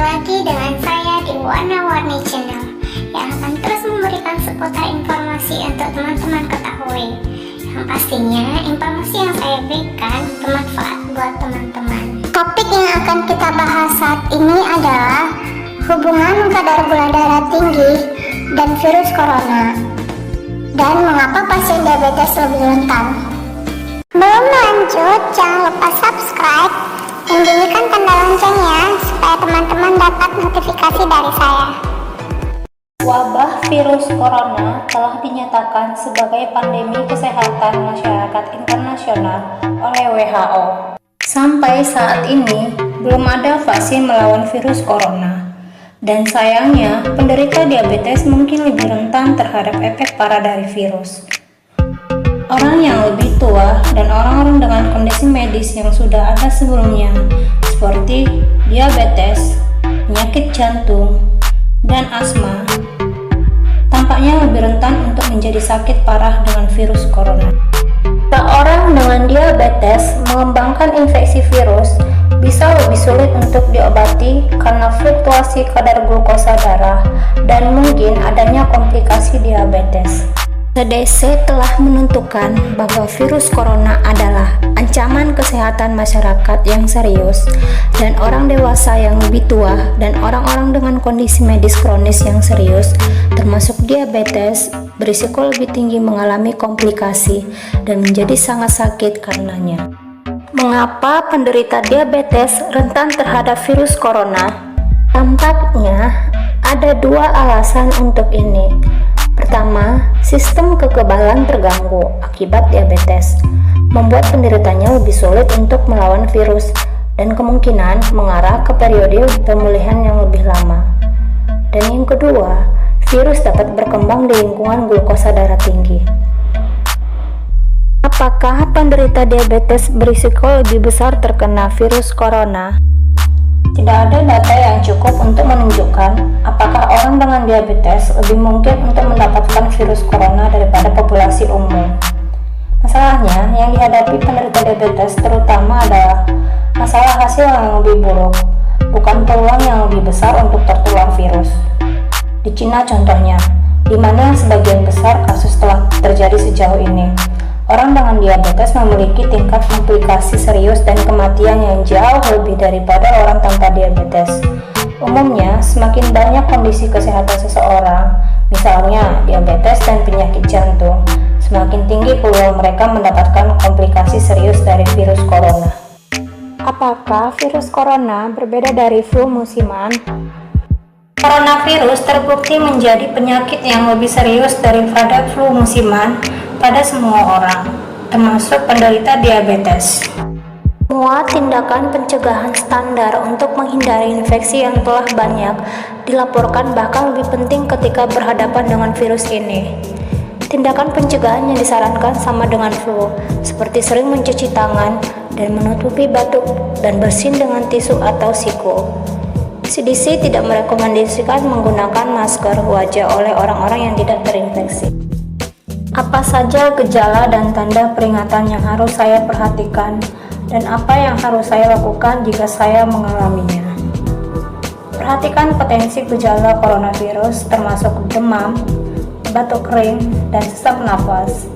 lagi dengan saya di Warna-Warni Channel yang akan terus memberikan seputar informasi untuk teman-teman ketahui. Yang pastinya informasi yang saya berikan bermanfaat buat teman-teman. Topik yang akan kita bahas saat ini adalah hubungan kadar gula darah tinggi dan virus corona, dan mengapa pasien diabetes lebih rentan. Belum lanjut, jangan lupa subscribe dan bunyikan tanda loncengnya supaya teman-teman dapat notifikasi dari saya. Wabah virus corona telah dinyatakan sebagai pandemi kesehatan masyarakat internasional oleh WHO. Sampai saat ini, belum ada vaksin melawan virus corona. Dan sayangnya, penderita diabetes mungkin lebih rentan terhadap efek parah dari virus. Orang yang lebih tua dan orang-orang dengan kondisi medis yang sudah ada sebelumnya, seperti diabetes, penyakit jantung, dan asma, tampaknya lebih rentan untuk menjadi sakit parah dengan virus corona. Orang dengan diabetes mengembangkan infeksi virus bisa lebih sulit untuk diobati karena fluktuasi kadar glukosa darah dan mungkin adanya komplikasi diabetes. CDC telah menentukan bahwa virus corona adalah ancaman kesehatan masyarakat yang serius, dan orang dewasa yang lebih tua dan orang-orang dengan kondisi medis kronis yang serius, termasuk diabetes, berisiko lebih tinggi mengalami komplikasi dan menjadi sangat sakit karenanya. Mengapa penderita diabetes rentan terhadap virus corona? Tampaknya ada dua alasan untuk ini. Pertama, sistem kekebalan terganggu akibat diabetes, membuat penderitanya lebih sulit untuk melawan virus dan kemungkinan mengarah ke periode pemulihan yang lebih lama. Dan yang kedua, virus dapat berkembang di lingkungan glukosa darah tinggi. Apakah penderita diabetes berisiko lebih besar terkena virus corona? Tidak ada data yang cukup untuk menunjukkan apakah orang dengan diabetes lebih mungkin untuk mendapatkan virus corona daripada populasi umum. Masalahnya yang dihadapi penderita diabetes terutama adalah masalah hasil yang lebih buruk, bukan peluang yang lebih besar untuk tertular virus. Di Cina contohnya, di mana sebagian besar kasus telah terjadi sejauh ini, orang dengan diabetes memiliki tingkat komplikasi serius dan kematian yang jauh lebih daripada orang tanpa diabetes. Umumnya, semakin banyak kondisi kesehatan seseorang, misalnya diabetes dan penyakit jantung, semakin tinggi peluang mereka mendapatkan komplikasi serius dari virus corona. Apakah virus corona berbeda dari flu musiman? Coronavirus terbukti menjadi penyakit yang lebih serius daripada flu musiman pada semua orang, termasuk penderita diabetes. Semua tindakan pencegahan standar untuk menghindari infeksi yang telah banyak dilaporkan bahkan lebih penting ketika berhadapan dengan virus ini. Tindakan pencegahan yang disarankan sama dengan flu, seperti sering mencuci tangan dan menutupi batuk dan bersin dengan tisu atau siku. CDC tidak merekomendasikan menggunakan masker wajah oleh orang-orang yang tidak terinfeksi. Apa saja gejala dan tanda peringatan yang harus saya perhatikan, dan apa yang harus saya lakukan jika saya mengalaminya? Perhatikan potensi gejala coronavirus termasuk demam, batuk kering, dan sesak napas.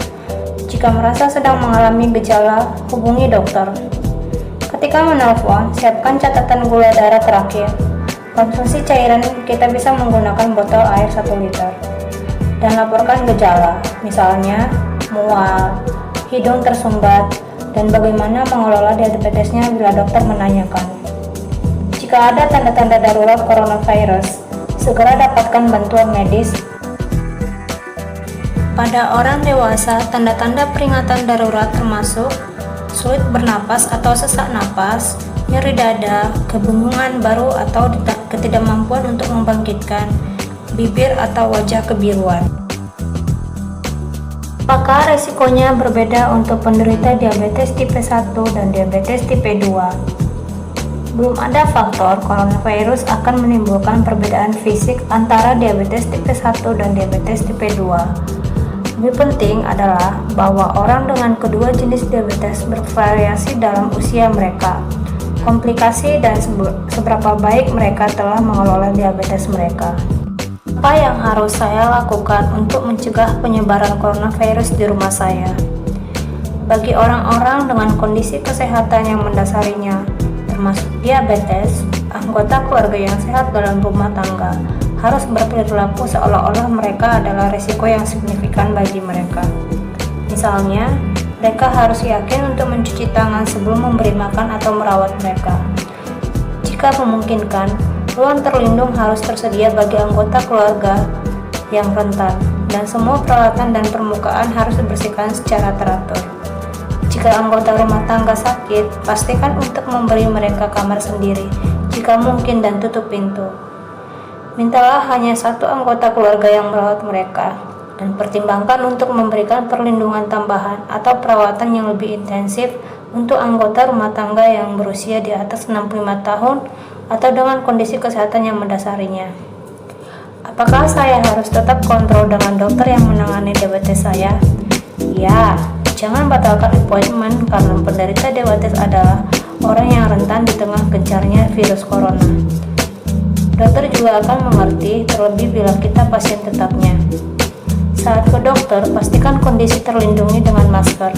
Jika merasa sedang mengalami gejala, hubungi dokter. Ketika menelpon, siapkan catatan gula darah terakhir. Konsumsi cairan kita bisa menggunakan botol air 1 liter. Dan laporkan gejala, misalnya mual, hidung tersumbat, dan bagaimana mengelola diabetesnya bila dokter menanyakan. Jika ada tanda-tanda darurat coronavirus, segera dapatkan bantuan medis. Pada orang dewasa, tanda-tanda peringatan darurat termasuk sulit bernapas atau sesak napas, nyeri dada, kebingungan baru atau ketidakmampuan untuk membangkitkan, bibir atau wajah kebiruan. Apakah resikonya berbeda untuk penderita diabetes tipe 1 dan diabetes tipe 2? Belum ada faktor coronavirus akan menimbulkan perbedaan fisik antara diabetes tipe 1 dan diabetes tipe 2. Lebih penting adalah bahwa orang dengan kedua jenis diabetes bervariasi dalam usia mereka, komplikasi, dan seberapa baik mereka telah mengelola diabetes mereka. Apa yang harus saya lakukan untuk mencegah penyebaran coronavirus di rumah saya? Bagi orang-orang dengan kondisi kesehatan yang mendasarinya, termasuk diabetes, anggota keluarga yang sehat dalam rumah tangga harus berperilaku seolah-olah mereka adalah risiko yang signifikan bagi mereka. Misalnya, mereka harus yakin untuk mencuci tangan sebelum memberi makan atau merawat mereka. Jika memungkinkan, ruang terlindung harus tersedia bagi anggota keluarga yang rentan, dan semua peralatan dan permukaan harus dibersihkan secara teratur. Jika anggota rumah tangga sakit, pastikan untuk memberi mereka kamar sendiri, jika mungkin, dan tutup pintu. Mintalah hanya satu anggota keluarga yang merawat mereka, dan pertimbangkan untuk memberikan perlindungan tambahan atau perawatan yang lebih intensif untuk anggota rumah tangga yang berusia di atas 65 tahun atau dengan kondisi kesehatan yang mendasarinya. Apakah saya harus tetap kontrol dengan dokter yang menangani diabetes saya? Ya, jangan batalkan appointment karena penderita diabetes adalah orang yang rentan di tengah gencarnya virus corona. Dokter juga akan mengerti, terlebih bila kita pasien tetapnya. Saat ke dokter, pastikan kondisi terlindungi dengan masker.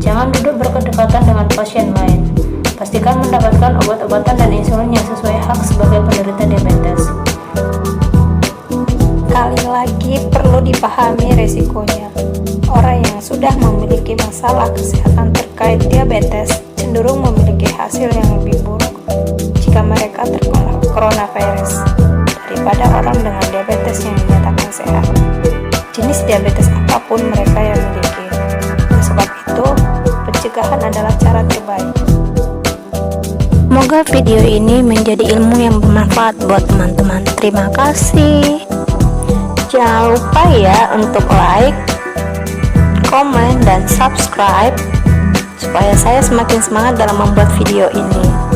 Jangan duduk berdekatan dengan pasien lain. Pastikan mendapatkan obat-obatan dan insulin yang sesuai hak sebagai penderita diabetes. Kali lagi perlu dipahami resikonya. Orang yang sudah memiliki masalah kesehatan terkait diabetes cenderung memiliki hasil yang lebih buruk jika mereka terkena coronavirus daripada orang dengan diabetes yang dinyatakan sehat. Jenis diabetes apapun mereka yang miliki. Oleh sebab itu, pencegahan adalah cara terbaik. Semoga video ini menjadi ilmu yang bermanfaat buat teman-teman. Terima kasih. Jangan lupa ya untuk like, komen, dan subscribe supaya saya semakin semangat dalam membuat video ini.